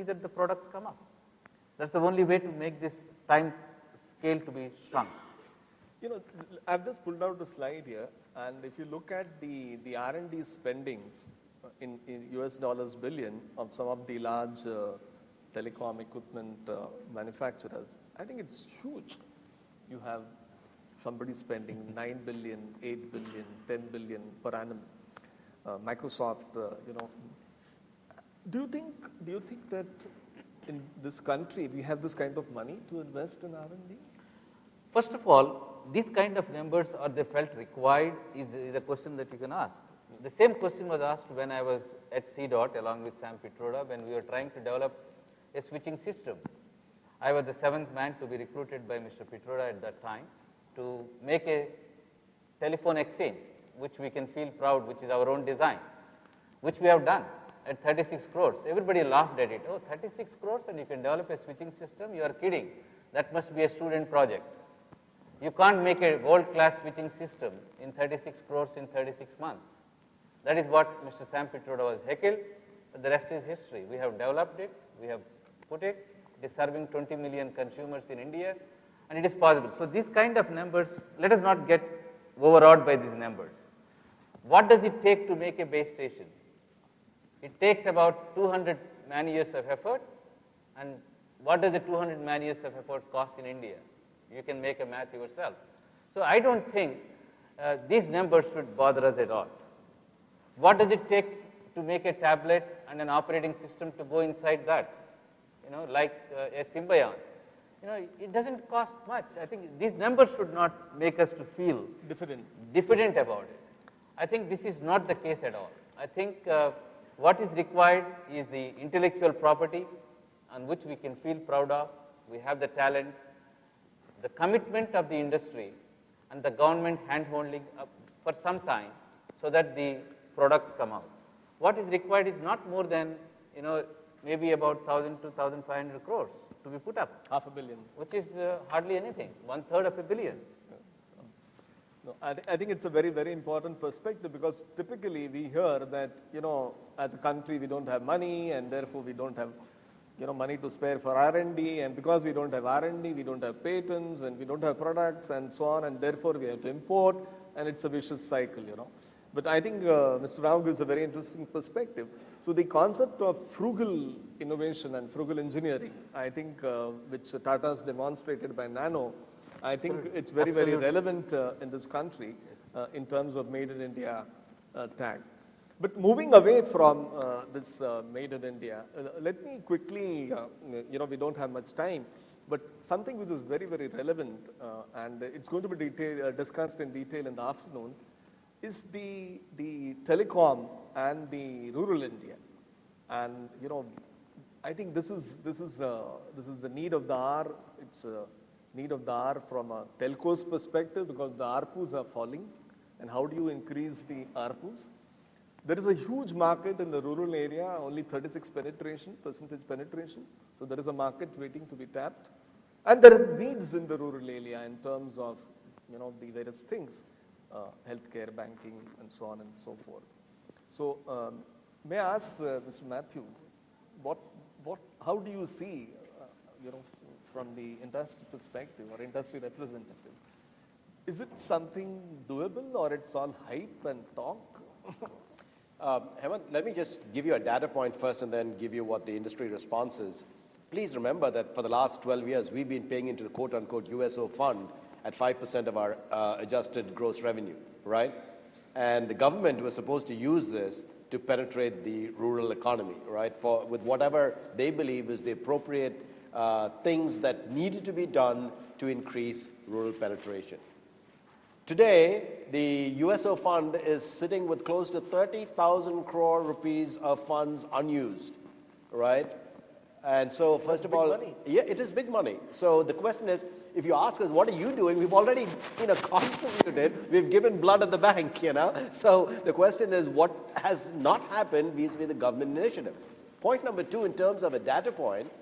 that the products come up. That's the only way to make this time scale to be shrunk. You know, I've just pulled out a slide here, and if you look at the R&D spendings in US dollars billion of some of the large telecom equipment manufacturers, I think it's huge. You have somebody spending 9 billion, 8 billion, 10 billion per annum. Microsoft, you know, do you think that in this country we have this kind of money to invest in R&D? First of all, these kind of numbers are they felt required is a question that you can ask. The same question was asked when I was at CDOT along with Sam Pitroda when we were trying to develop a switching system. I was the 7th man to be recruited by Mr. Pitroda at that time to make a telephone exchange, which we can feel proud, which is our own design, which we have done at 36 crores. Everybody laughed at it. Oh, 36 crores and you can develop a switching system? You are kidding. That must be a student project. You can't make a world-class switching system in 36 crores in 36 months. That is what Mr. Sam Pitroda was heckled, but the rest is history. We have developed it, we have put it, it is serving 20 million consumers in India, and it is possible. So these kind of numbers, let us not get overawed by these numbers. What does it take to make a base station? It takes about 200 man-years of effort, and what does the 200 man-years of effort cost in India? You can make a math yourself. So I don't think these numbers should bother us at all. What does it take to make a tablet and an operating system to go inside that? You know, like a Symbian. You know, it doesn't cost much. I think these numbers should not make us to feel diffident about it. I think this is not the case at all. I think what is required is the intellectual property on which we can feel proud of. We have the talent, the commitment of the industry, and the government hand-holding for some time so that the products come out. What is required is not more than, you know, maybe about 1,000 to 1,500 crores to be put up. $500 million. Which is hardly anything, 1/3 of a billion. No, I think it's a very, very important perspective because typically we hear that, you know, as a country we don't have money and therefore we don't have, you know, money to spare for R&D, and because we don't have R&D, we don't have patents and we don't have products and so on, and therefore we have to import, and it's a vicious cycle, you know. But I think Mr. Rao gives a very interesting perspective. So the concept of frugal innovation and frugal engineering, I think, which Tata has demonstrated by Nano, I think it's very, very relevant in this country in terms of Made in India tag. But moving away from this Made in India, let me quickly, you know, we don't have much time, but something which is very, very relevant and it's going to be discussed in detail in the afternoon is the telecom and the rural India. And, you know, I think this is the need of the hour. It's a need of the hour from a telco's perspective because the ARPUs are falling. And how do you increase the ARPUs? There is a huge market in the rural area, only 36% penetration. So there is a market waiting to be tapped. And there are needs in the rural area in terms of, you know, the various things, healthcare, banking, and so on and so forth. So may I ask Mr. Matthew, how do you see, you know, from the industry perspective or industry representative, is it something doable or it's all hype and talk? Hemant, let me just give you a data point first and then give you what the industry response is. Please remember that for the last 12 years, we've been paying into the quote-unquote USO fund at 5% of our adjusted gross revenue, right? And the government was supposed to use this to penetrate the rural economy, right, with whatever they believe is the appropriate things that needed to be done to increase rural penetration. Today, the USO fund is sitting with close to 30,000 crore rupees of funds unused, right? And so, first of all, money. Yeah, it is big money. So the question is, if you ask us, what are you doing? We've already, you know, contributed. We've given blood at the bank, you know. So the question is, what has not happened vis-a-vis the government initiative? Point number two, in terms of a data point,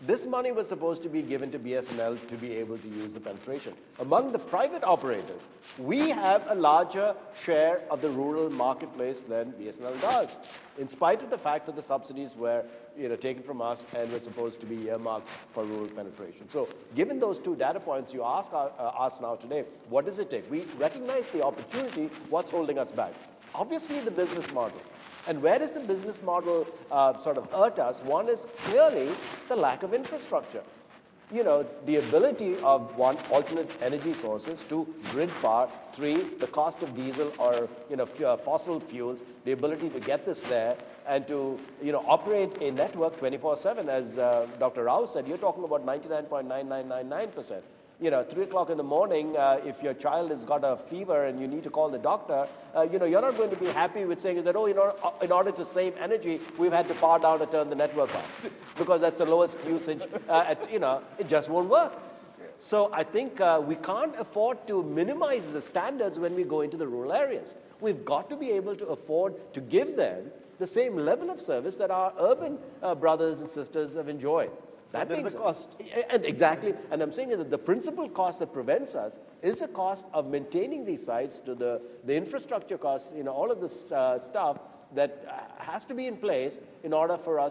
This money was supposed to be given to BSNL to be able to use the penetration. Among the private operators, we have a larger share of the rural marketplace than BSNL does, in spite of the fact that the subsidies were taken from us and were supposed to be earmarked for rural penetration. So given those two data points, you ask us now today, what does it take? We recognize the opportunity, what's holding us back? Obviously the business model. And where does the business model sort of hurt us? One is clearly the lack of infrastructure. The ability of one, alternate energy sources, two, grid power, three, the cost of diesel or fossil fuels, the ability to get this there and to operate a network 24/7. As Dr. Rao said, you're talking about 99.9999%. 3 o'clock in the morning, if your child has got a fever and you need to call the doctor, you're not going to be happy with saying that, in order to save energy, we've had to power down and turn the network off because that's the lowest usage. It just won't work. So I think we can't afford to minimize the standards when we go into the rural areas. We've got to be able to afford to give them the same level of service that our urban brothers and sisters have enjoyed. That there is means a cost. And exactly, and I'm saying is that the principal cost that prevents us is the cost of maintaining these sites to the infrastructure costs, all of this stuff that has to be in place in order for us